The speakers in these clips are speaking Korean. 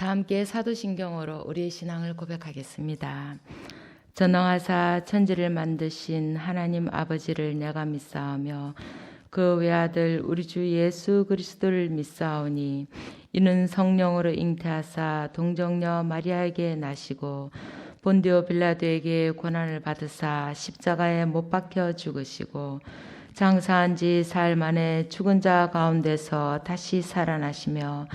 다 함께 사도신경으로 우리의 신앙을 고백하겠습니다. 전능하사 천지를 만드신 하나님 아버지를 내가 믿사오며 그 외아들 우리 주 예수 그리스도를 믿사오니 이는 성령으로 잉태하사 동정녀 마리아에게 나시고 본디오 빌라도에게 고난을 받으사 십자가에 못 박혀 죽으시고 장사한 지 사흘 만에 죽은 자 가운데서 다시 살아나시며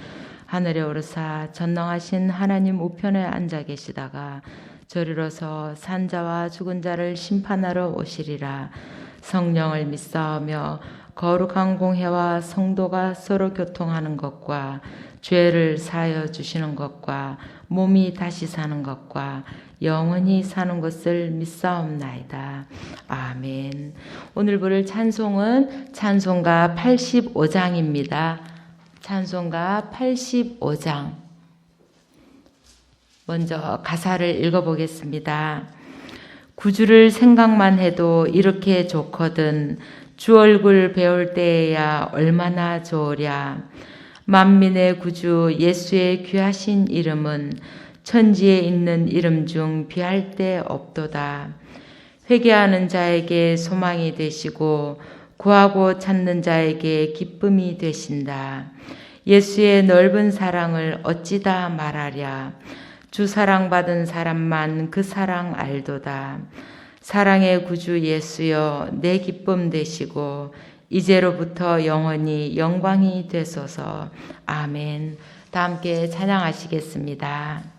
하늘에 오르사 전능하신 하나님 우편에 앉아 계시다가 저리로서 산자와 죽은 자를 심판하러 오시리라. 성령을 믿사오며 거룩한 공회와 성도가 서로 교통하는 것과 죄를 사하여 주시는 것과 몸이 다시 사는 것과 영원히 사는 것을 믿사옵나이다. 아멘. 오늘 부를 찬송은 찬송가 85장입니다. 찬송가 85장. 먼저 가사를 읽어보겠습니다. 구주를 생각만 해도 이렇게 좋거든 주 얼굴 배울 때에야 얼마나 좋으랴. 만민의 구주 예수의 귀하신 이름은 천지에 있는 이름 중 비할 데 없도다. 회개하는 자에게 소망이 되시고 구하고 찾는 자에게 기쁨이 되신다. 예수의 넓은 사랑을 어찌다 말하랴. 주 사랑받은 사람만 그 사랑 알도다. 사랑의 구주 예수여 내 기쁨 되시고 이제로부터 영원히 영광이 되소서. 아멘. 다 함께 찬양하시겠습니다.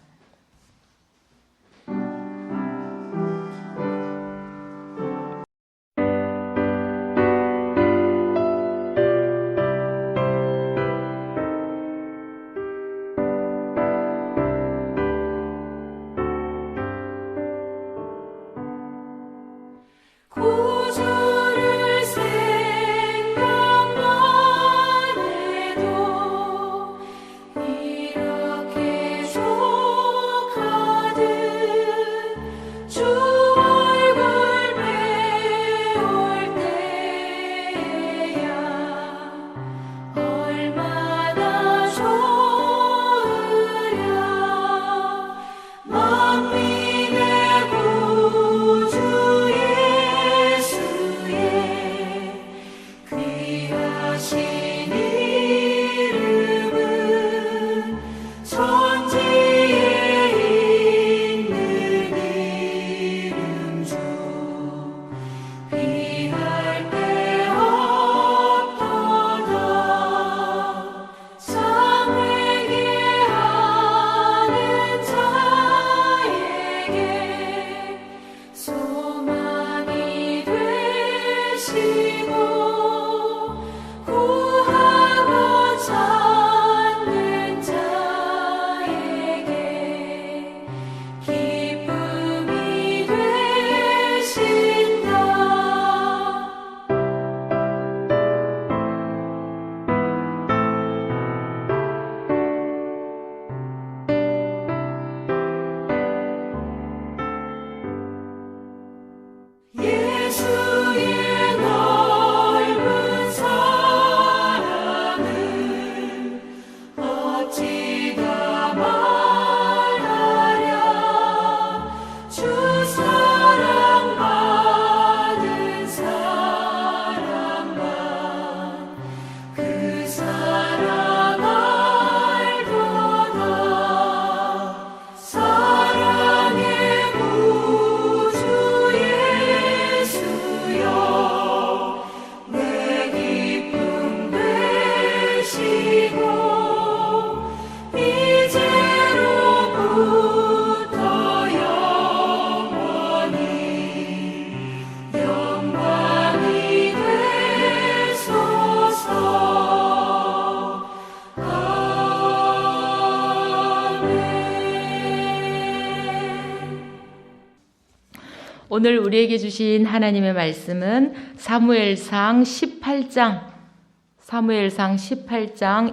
오늘 우리에게 주신 하나님의 말씀은 사무엘상 18장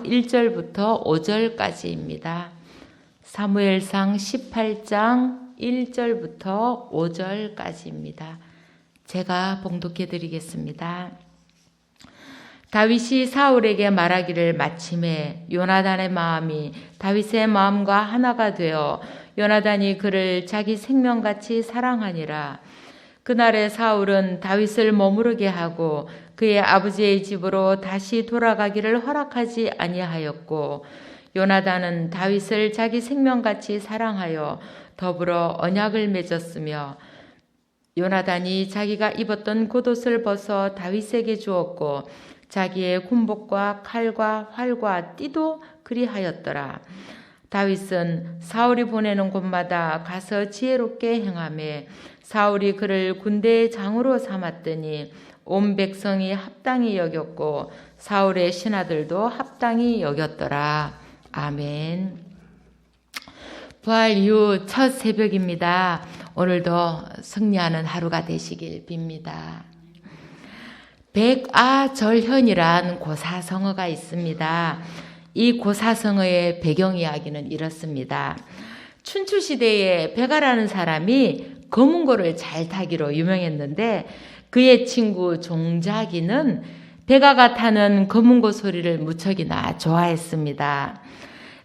1절부터 5절까지입니다. 사무엘상 18장 1절부터 5절까지입니다. 제가 봉독해 드리겠습니다. 다윗이 사울에게 말하기를 마침에 요나단의 마음이 다윗의 마음과 하나가 되어 요나단이 그를 자기 생명같이 사랑하니라. 그날에 사울은 다윗을 머무르게 하고 그의 아버지의 집으로 다시 돌아가기를 허락하지 아니하였고, 요나단은 다윗을 자기 생명같이 사랑하여 더불어 언약을 맺었으며, 요나단이 자기가 입었던 겉옷을 벗어 다윗에게 주었고 자기의 군복과 칼과 활과 띠도 그리하였더라. 다윗은 사울이 보내는 곳마다 가서 지혜롭게 행하며 사울이 그를 군대의 장으로 삼았더니 온 백성이 합당히 여겼고 사울의 신하들도 합당히 여겼더라. 아멘. 부활 이후 첫 새벽입니다. 오늘도 승리하는 하루가 되시길 빕니다. 백아절현이란 고사성어가 있습니다. 이 고사성어의 배경 이야기는 이렇습니다. 춘추시대에 백아라는 사람이 거문고를 잘 타기로 유명했는데 그의 친구 종자기는 백아가 타는 거문고 소리를 무척이나 좋아했습니다.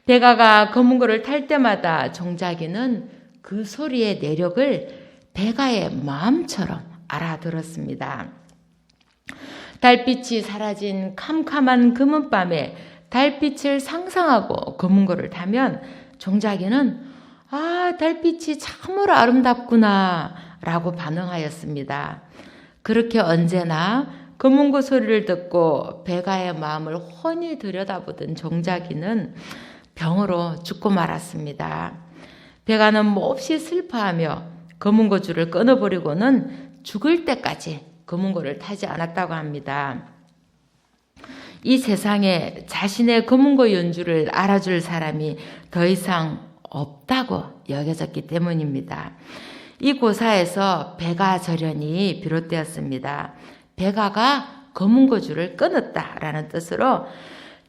백아가 거문고를 탈 때마다 종자기는 그 소리의 내력을 백아의 마음처럼 알아들었습니다. 달빛이 사라진 캄캄한 금은밤에 달빛을 상상하고 거문고를 타면 종자기는 달빛이 참으로 아름답구나 라고 반응하였습니다. 그렇게 언제나 거문고 소리를 듣고 백아의 마음을 훤히 들여다보던 종자기는 병으로 죽고 말았습니다. 백아는 몹시 슬퍼하며 거문고줄을 끊어버리고는 죽을 때까지 거문고를 타지 않았다고 합니다. 이 세상에 자신의 거문고 연주를 알아줄 사람이 더 이상 없다고 여겨졌기 때문입니다. 이 고사에서 백아절연이 비롯되었습니다. 백아가 거문고줄을 끊었다라는 뜻으로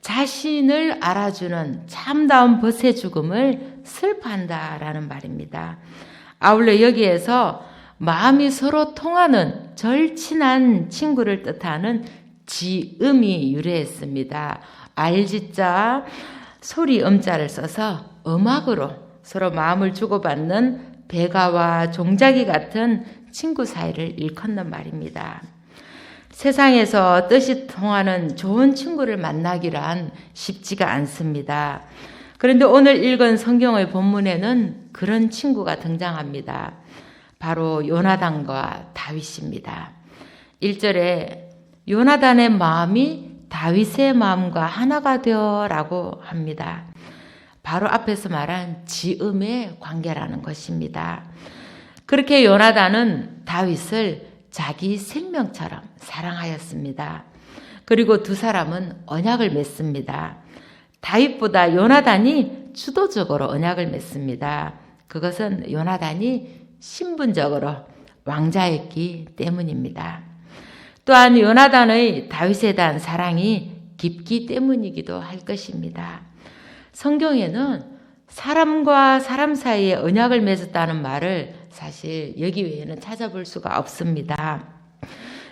자신을 알아주는 참다운 벗의 죽음을 슬퍼한다라는 말입니다. 아울러 여기에서 마음이 서로 통하는 절친한 친구를 뜻하는 지음이 유래했습니다. 알지자 소리 음자를 써서 음악으로 서로 마음을 주고받는 백아와 종자기 같은 친구 사이를 일컫는 말입니다. 세상에서 뜻이 통하는 좋은 친구를 만나기란 쉽지가 않습니다. 그런데 오늘 읽은 성경의 본문에는 그런 친구가 등장합니다. 바로 요나단과 다윗입니다. 1절에 요나단의 마음이 다윗의 마음과 하나가 되어라고 합니다. 바로 앞에서 말한 지음의 관계라는 것입니다. 그렇게 요나단은 다윗을 자기 생명처럼 사랑하였습니다. 그리고 두 사람은 언약을 맺습니다. 다윗보다 요나단이 주도적으로 언약을 맺습니다. 그것은 요나단이 신분적으로 왕자였기 때문입니다. 또한 요나단의 다윗에 대한 사랑이 깊기 때문이기도 할 것입니다. 성경에는 사람과 사람 사이에 언약을 맺었다는 말을 사실 여기 외에는 찾아볼 수가 없습니다.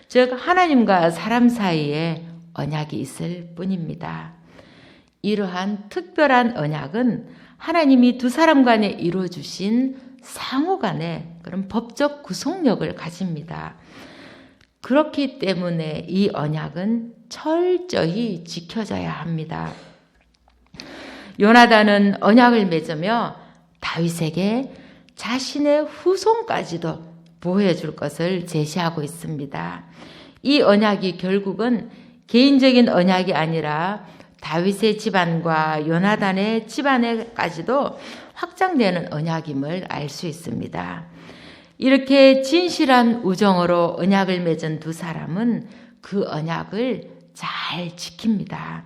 즉 하나님과 사람 사이에 언약이 있을 뿐입니다. 이러한 특별한 언약은 하나님이 두 사람 간에 이루어주신 상호 간의 그런 법적 구속력을 가집니다. 그렇기 때문에 이 언약은 철저히 지켜져야 합니다. 요나단은 언약을 맺으며 다윗에게 자신의 후손까지도 보호해 줄 것을 제시하고 있습니다. 이 언약이 결국은 개인적인 언약이 아니라 다윗의 집안과 요나단의 집안에까지도 확장되는 언약임을 알 수 있습니다. 이렇게 진실한 우정으로 언약을 맺은 두 사람은 그 언약을 잘 지킵니다.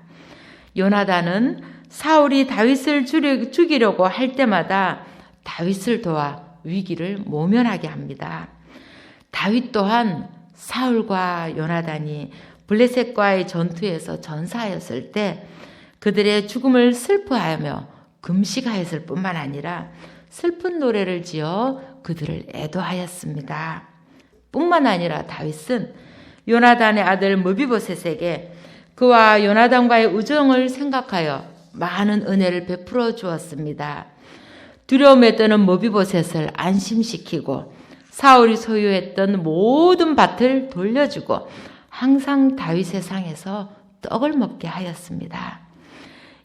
요나단은 사울이 다윗을 죽이려고 할 때마다 다윗을 도와 위기를 모면하게 합니다. 다윗 또한 사울과 요나단이 블레셋과의 전투에서 전사하였을 때 그들의 죽음을 슬퍼하며 금식하였을 뿐만 아니라 슬픈 노래를 지어 그들을 애도하였습니다. 뿐만 아니라 다윗은 요나단의 아들 무비보셋에게 그와 요나단과의 우정을 생각하여 많은 은혜를 베풀어 주었습니다. 두려움에 떠는 모비보셋을 안심시키고 사울이 소유했던 모든 밭을 돌려주고 항상 다윗의 상에서 떡을 먹게 하였습니다.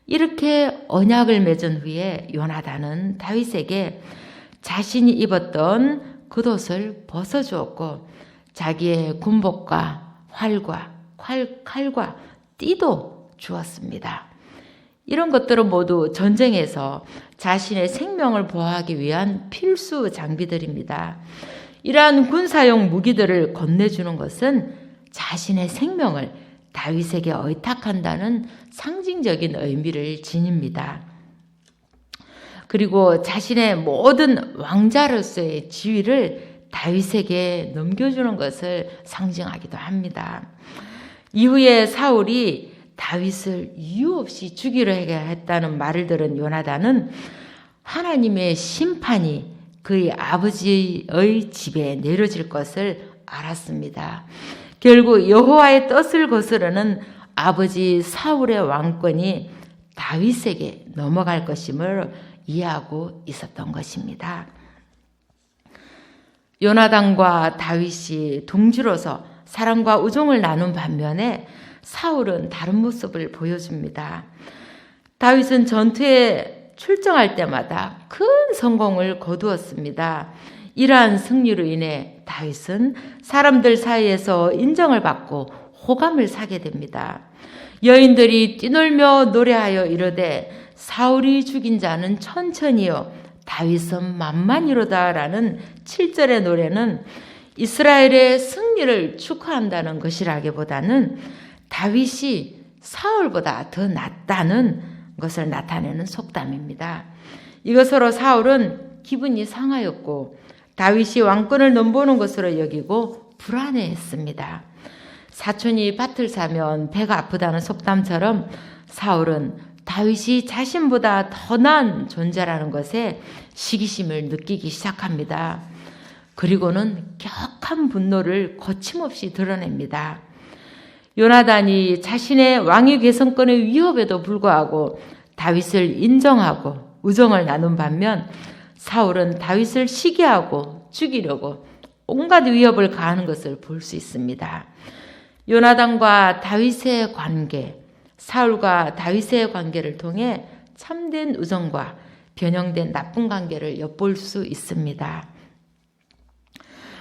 이렇게 언약을 맺은 후에 요나단은 다윗에게 자신이 입었던 겉옷을 벗어주었고 자기의 군복과 칼과 띠도 주었습니다. 이런 것들은 모두 전쟁에서 자신의 생명을 보호하기 위한 필수 장비들입니다. 이러한 군사용 무기들을 건네주는 것은 자신의 생명을 다윗에게 의탁한다는 상징적인 의미를 지닙니다. 그리고 자신의 모든 왕자로서의 지위를 다윗에게 넘겨주는 것을 상징하기도 합니다. 이후에 사울이 다윗을 이유 없이 죽이려 했다는 말을 들은 요나단은 하나님의 심판이 그의 아버지의 집에 내려질 것을 알았습니다. 결국 여호와의 뜻을 거스르는 아버지 사울의 왕권이 다윗에게 넘어갈 것임을 이해하고 있었던 것입니다. 요나단과 다윗이 동지로서 사랑과 우정을 나눈 반면에 사울은 다른 모습을 보여줍니다. 다윗은 전투에 출정할 때마다 큰 성공을 거두었습니다. 이러한 승리로 인해 다윗은 사람들 사이에서 인정을 받고 호감을 사게 됩니다. 여인들이 뛰놀며 노래하여 이르되 사울이 죽인 자는 천천히요 다윗은 만만이로다라는 7절의 노래는 이스라엘의 승리를 축하한다는 것이라기보다는 다윗이 사울보다 더 낫다는 것을 나타내는 속담입니다. 이것으로 사울은 기분이 상하였고 다윗이 왕권을 넘보는 것으로 여기고 불안해했습니다. 사촌이 밭을 사면 배가 아프다는 속담처럼 사울은 다윗이 자신보다 더 나은 존재라는 것에 시기심을 느끼기 시작합니다. 그리고는 격한 분노를 거침없이 드러냅니다. 요나단이 자신의 왕위 계승권의 위협에도 불구하고 다윗을 인정하고 우정을 나눈 반면 사울은 다윗을 시기하고 죽이려고 온갖 위협을 가하는 것을 볼 수 있습니다. 요나단과 다윗의 관계, 사울과 다윗의 관계를 통해 참된 우정과 변형된 나쁜 관계를 엿볼 수 있습니다.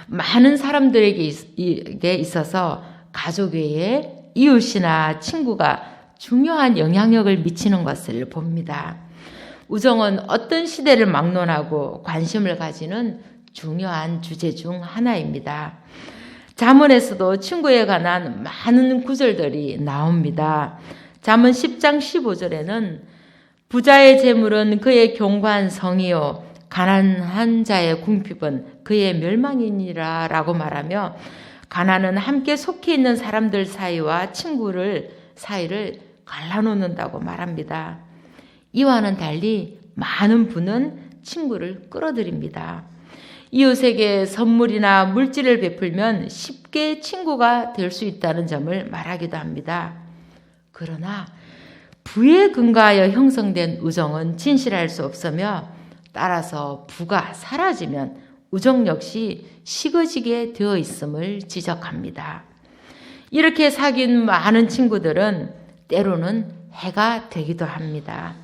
많은 사람들에게 있어서 가족 외에 이웃이나 친구가 중요한 영향력을 미치는 것을 봅니다. 우정은 어떤 시대를 막론하고 관심을 가지는 중요한 주제 중 하나입니다. 잠언에서도 친구에 관한 많은 구절들이 나옵니다. 잠언 10장 15절에는 부자의 재물은 그의 견고한 성이요 가난한 자의 궁핍은 그의 멸망이니라 라고 말하며 가난은 함께 속해 있는 사람들 사이와 친구를 사이를 갈라놓는다고 말합니다. 이와는 달리 많은 분은 친구를 끌어들입니다. 이웃에게 선물이나 물질을 베풀면 쉽게 친구가 될 수 있다는 점을 말하기도 합니다. 그러나 부에 근거하여 형성된 우정은 진실할 수 없으며 따라서 부가 사라지면 우정 역시 식어지게 되어 있음을 지적합니다. 이렇게 사귄 많은 친구들은 때로는 해가 되기도 합니다.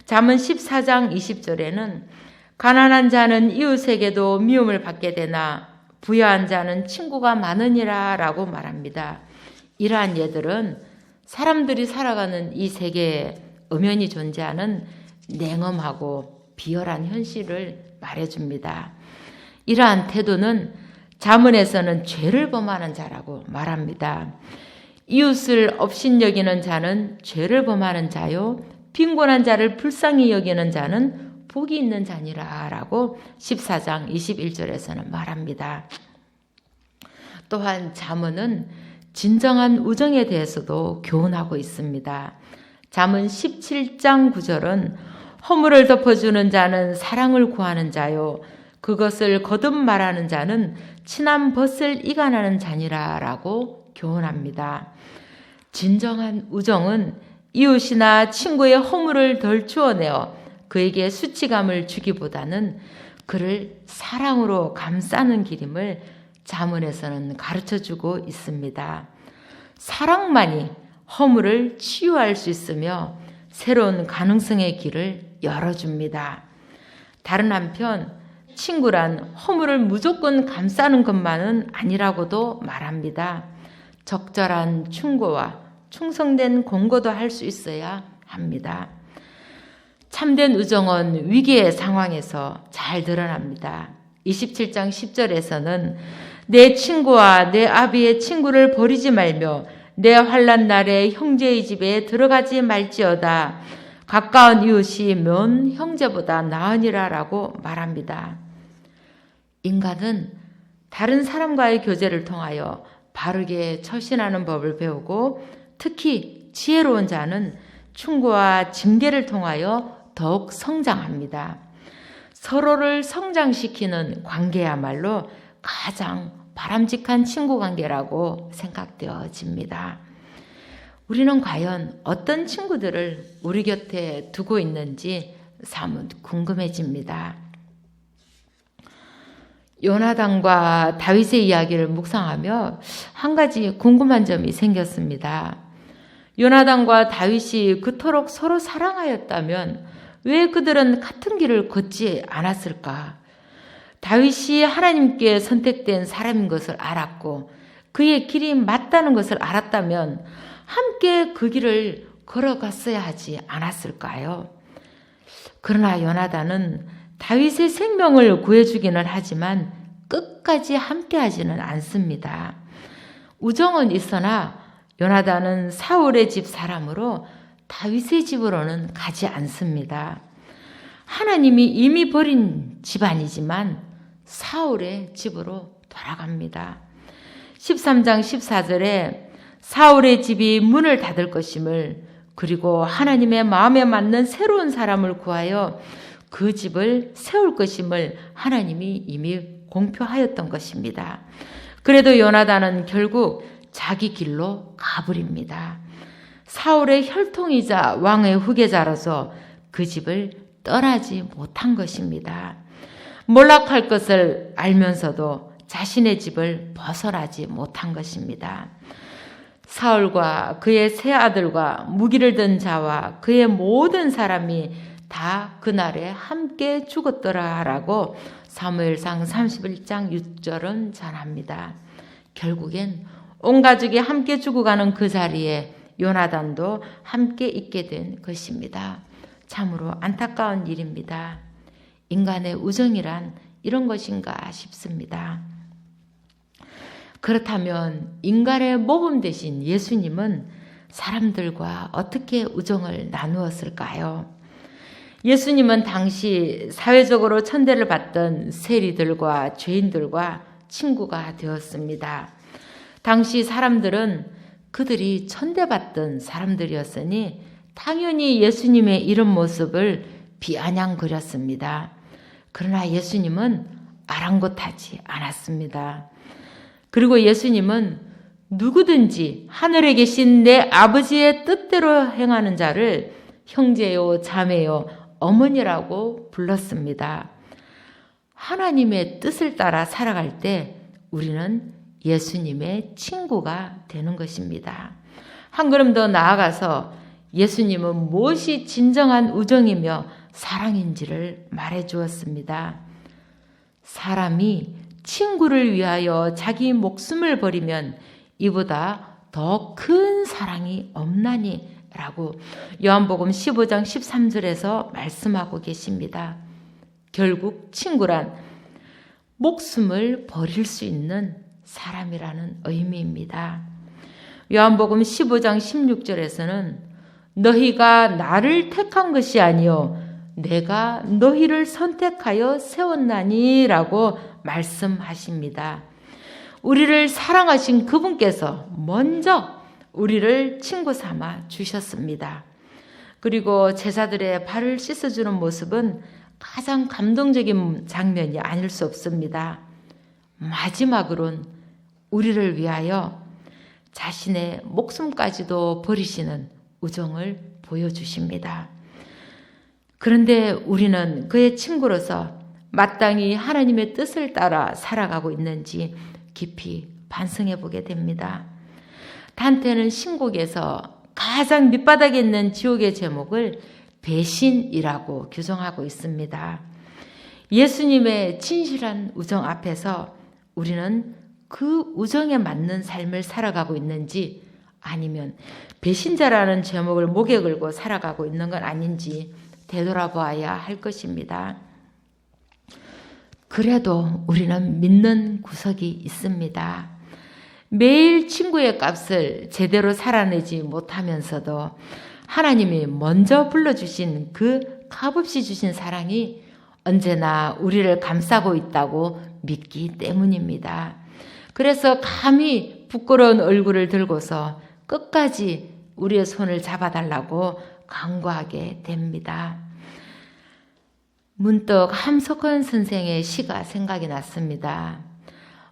잠언 14장 20절에는 가난한 자는 이웃에게도 미움을 받게 되나 부유한 자는 친구가 많으니라 라고 말합니다. 이러한 예들은 사람들이 살아가는 이 세계에 엄연히 존재하는 냉엄하고 비열한 현실을 말해줍니다. 이러한 태도는 잠언에서는 죄를 범하는 자라고 말합니다. 이웃을 업신여기는 자는 죄를 범하는 자요 빈곤한 자를 불쌍히 여기는 자는 복이 있는 자니라 라고 14장 21절에서는 말합니다. 또한 잠언은 진정한 우정에 대해서도 교훈하고 있습니다. 잠언 17장 9절은 허물을 덮어주는 자는 사랑을 구하는 자요 그것을 거듭 말하는 자는 친한 벗을 이간하는 자니라 라고 교훈합니다. 진정한 우정은 이웃이나 친구의 허물을 덜 주워내어 그에게 수치감을 주기보다는 그를 사랑으로 감싸는 길임을 잠언에서는 가르쳐주고 있습니다. 사랑만이 허물을 치유할 수 있으며 새로운 가능성의 길을 열어줍니다. 다른 한편 친구란 허물을 무조건 감싸는 것만은 아니라고도 말합니다. 적절한 충고와 충성된 공고도 할 수 있어야 합니다. 참된 우정은 위기의 상황에서 잘 드러납니다. 27장 10절에서는 내 친구와 내 아비의 친구를 버리지 말며 내 환난 날에 형제의 집에 들어가지 말지어다. 가까운 이웃이 먼 형제보다 나으니라 라고 말합니다. 인간은 다른 사람과의 교제를 통하여 바르게 처신하는 법을 배우고 특히 지혜로운 자는 충고와 징계를 통하여 더욱 성장합니다. 서로를 성장시키는 관계야말로 가장 바람직한 친구 관계라고 생각되어집니다. 우리는 과연 어떤 친구들을 우리 곁에 두고 있는지 사뭇 궁금해집니다. 요나단과 다윗의 이야기를 묵상하며 한 가지 궁금한 점이 생겼습니다. 요나단과 다윗이 그토록 서로 사랑하였다면 왜 그들은 같은 길을 걷지 않았을까? 다윗이 하나님께 선택된 사람인 것을 알았고 그의 길이 맞다는 것을 알았다면 함께 그 길을 걸어갔어야 하지 않았을까요? 그러나 요나단은 다윗의 생명을 구해주기는 하지만 끝까지 함께하지는 않습니다. 우정은 있으나 요나단은 사울의 집 사람으로 다윗의 집으로는 가지 않습니다. 하나님이 이미 버린 집안이지만 사울의 집으로 돌아갑니다. 13장 14절에 사울의 집이 문을 닫을 것임을 그리고 하나님의 마음에 맞는 새로운 사람을 구하여 그 집을 세울 것임을 하나님이 이미 공표하였던 것입니다. 그래도 요나단은 결국 자기 길로 가버립니다. 사울의 혈통이자 왕의 후계자로서 그 집을 떠나지 못한 것입니다. 몰락할 것을 알면서도 자신의 집을 벗어나지 못한 것입니다. 사울과 그의 세 아들과 무기를 든 자와 그의 모든 사람이 다 그날에 함께 죽었더라라고 사무엘상 31장 6절은 전합니다. 결국엔 온 가족이 함께 죽어가는 그 자리에 요나단도 함께 있게 된 것입니다. 참으로 안타까운 일입니다. 인간의 우정이란 이런 것인가 싶습니다. 그렇다면 인간의 모범 되신 예수님은 사람들과 어떻게 우정을 나누었을까요? 예수님은 당시 사회적으로 천대를 받던 세리들과 죄인들과 친구가 되었습니다. 당시 사람들은 그들이 천대받던 사람들이었으니 당연히 예수님의 이런 모습을 비아냥거렸습니다. 그러나 예수님은 아랑곳하지 않았습니다. 그리고 예수님은 누구든지 하늘에 계신 내 아버지의 뜻대로 행하는 자를 형제요, 자매요, 어머니라고 불렀습니다. 하나님의 뜻을 따라 살아갈 때 우리는 예수님의 친구가 되는 것입니다. 한 걸음 더 나아가서 예수님은 무엇이 진정한 우정이며 사랑인지를 말해 주었습니다. 사람이 친구를 위하여 자기 목숨을 버리면 이보다 더 큰 사랑이 없나니 라고 요한복음 15장 13절에서 말씀하고 계십니다. 결국 친구란 목숨을 버릴 수 있는 사람이라는 의미입니다. 요한복음 15장 16절에서는 너희가 나를 택한 것이 아니요 내가 너희를 선택하여 세웠나니 라고 말씀하십니다. 우리를 사랑하신 그분께서 먼저 우리를 친구 삼아 주셨습니다. 그리고 제자들의 발을 씻어주는 모습은 가장 감동적인 장면이 아닐 수 없습니다. 마지막으론 우리를 위하여 자신의 목숨까지도 버리시는 우정을 보여주십니다. 그런데 우리는 그의 친구로서 마땅히 하나님의 뜻을 따라 살아가고 있는지 깊이 반성해 보게 됩니다. 단테는 신곡에서 가장 밑바닥에 있는 지옥의 제목을 배신이라고 규정하고 있습니다. 예수님의 진실한 우정 앞에서 우리는 그 우정에 맞는 삶을 살아가고 있는지 아니면 배신자라는 제목을 목에 걸고 살아가고 있는 건 아닌지 되돌아보아야 할 것입니다. 그래도 우리는 믿는 구석이 있습니다. 매일 친구의 값을 제대로 살아내지 못하면서도 하나님이 먼저 불러주신 그 값없이 주신 사랑이 언제나 우리를 감싸고 있다고 믿기 때문입니다. 그래서 감히 부끄러운 얼굴을 들고서 끝까지 우리의 손을 잡아달라고 간구하게 됩니다. 문득 함석헌 선생의 시가 생각이 났습니다.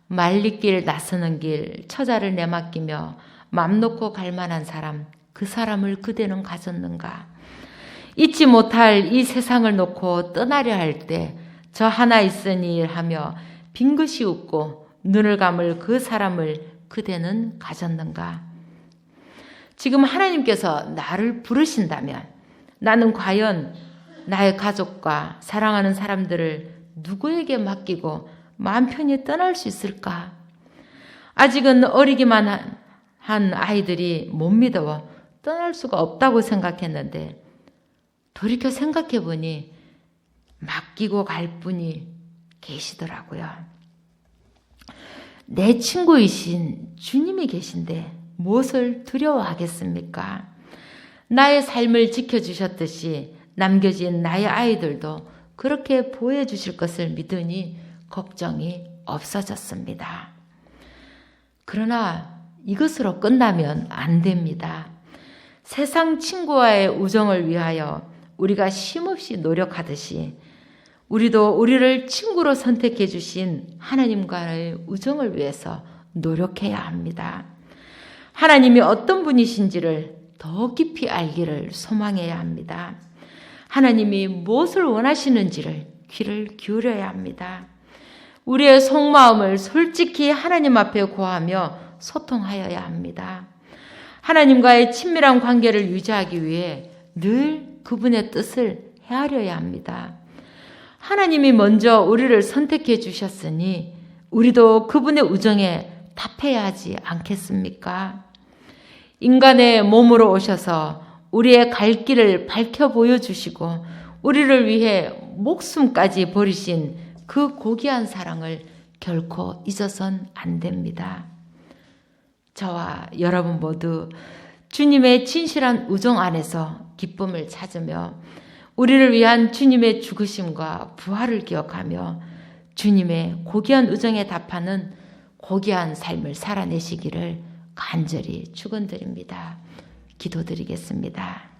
말리길 나서는 길 처자를 내맡기며 맘 놓고 갈 만한 사람, 그 사람을 그대는 가졌는가? 잊지 못할 이 세상을 놓고 떠나려 할 때 저 하나 있으니 하며 빙긋이 웃고 눈을 감을 그 사람을 그대는 가졌는가? 지금 하나님께서 나를 부르신다면 나는 과연 나의 가족과 사랑하는 사람들을 누구에게 맡기고 마음 편히 떠날 수 있을까? 아직은 어리기만 한 아이들이 못 믿어 떠날 수가 없다고 생각했는데 돌이켜 생각해 보니 맡기고 갈 분이 계시더라고요. 내 친구이신 주님이 계신데 무엇을 두려워하겠습니까? 나의 삶을 지켜주셨듯이 남겨진 나의 아이들도 그렇게 보호해 주실 것을 믿으니 걱정이 없어졌습니다. 그러나 이것으로 끝나면 안 됩니다. 세상 친구와의 우정을 위하여 우리가 쉼없이 노력하듯이 우리도 우리를 친구로 선택해 주신 하나님과의 우정을 위해서 노력해야 합니다. 하나님이 어떤 분이신지를 더 깊이 알기를 소망해야 합니다. 하나님이 무엇을 원하시는지를 귀를 기울여야 합니다. 우리의 속마음을 솔직히 하나님 앞에 고하며 소통하여야 합니다. 하나님과의 친밀한 관계를 유지하기 위해 늘 그분의 뜻을 헤아려야 합니다. 하나님이 먼저 우리를 선택해 주셨으니 우리도 그분의 우정에 답해야 하지 않겠습니까? 인간의 몸으로 오셔서 우리의 갈 길을 밝혀 보여주시고 우리를 위해 목숨까지 버리신 그 고귀한 사랑을 결코 잊어선 안 됩니다. 저와 여러분 모두 주님의 진실한 우정 안에서 기쁨을 찾으며 우리를 위한 주님의 죽으심과 부활을 기억하며 주님의 고귀한 우정에 답하는 고귀한 삶을 살아내시기를 간절히 축원드립니다. 기도드리겠습니다.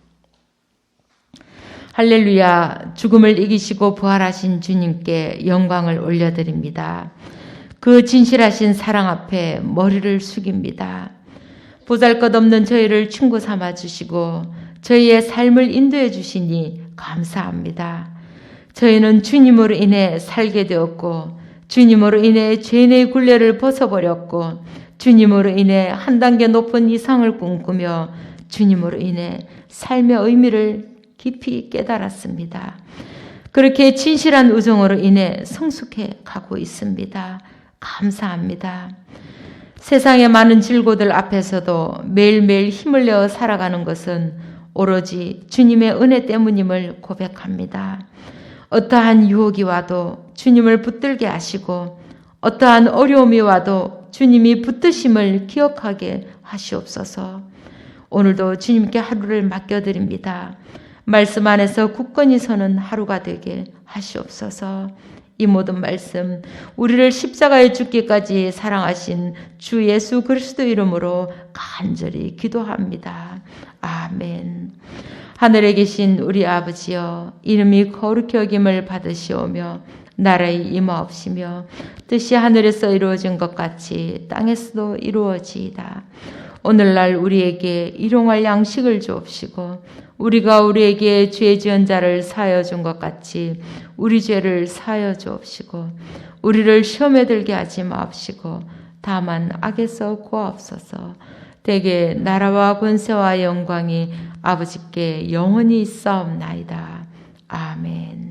할렐루야. 죽음을 이기시고 부활하신 주님께 영광을 올려드립니다. 그 진실하신 사랑 앞에 머리를 숙입니다. 보잘것없는 저희를 친구 삼아 주시고 저희의 삶을 인도해 주시니 감사합니다. 저희는 주님으로 인해 살게 되었고 주님으로 인해 죄인의 굴레를 벗어버렸고 주님으로 인해 한 단계 높은 이상을 꿈꾸며 주님으로 인해 삶의 의미를 깊이 깨달았습니다. 그렇게 진실한 우정으로 인해 성숙해 가고 있습니다. 감사합니다. 세상의 많은 질고들 앞에서도 매일매일 힘을 내어 살아가는 것은 오로지 주님의 은혜 때문임을 고백합니다. 어떠한 유혹이 와도 주님을 붙들게 하시고 어떠한 어려움이 와도 주님이 붙드심을 기억하게 하시옵소서. 오늘도 주님께 하루를 맡겨드립니다. 말씀 안에서 굳건히 서는 하루가 되게 하시옵소서. 이 모든 말씀 우리를 십자가에 죽기까지 사랑하신 주 예수 그리스도 이름으로 간절히 기도합니다. 아멘. 하늘에 계신 우리 아버지여, 이름이 거룩히 여김을 받으시오며 나라의 임하옵시며 뜻이 하늘에서 이루어진 것 같이 땅에서도 이루어지이다. 오늘날 우리에게 일용할 양식을 주옵시고 우리가 우리에게 죄 지은 자를 사하여 준 것 같이 우리 죄를 사하여 주옵시고 우리를 시험에 들게 하지 마옵시고 다만 악에서 구하옵소서. 대개 나라와 권세와 영광이 아버지께 영원히 있사옵나이다. 아멘.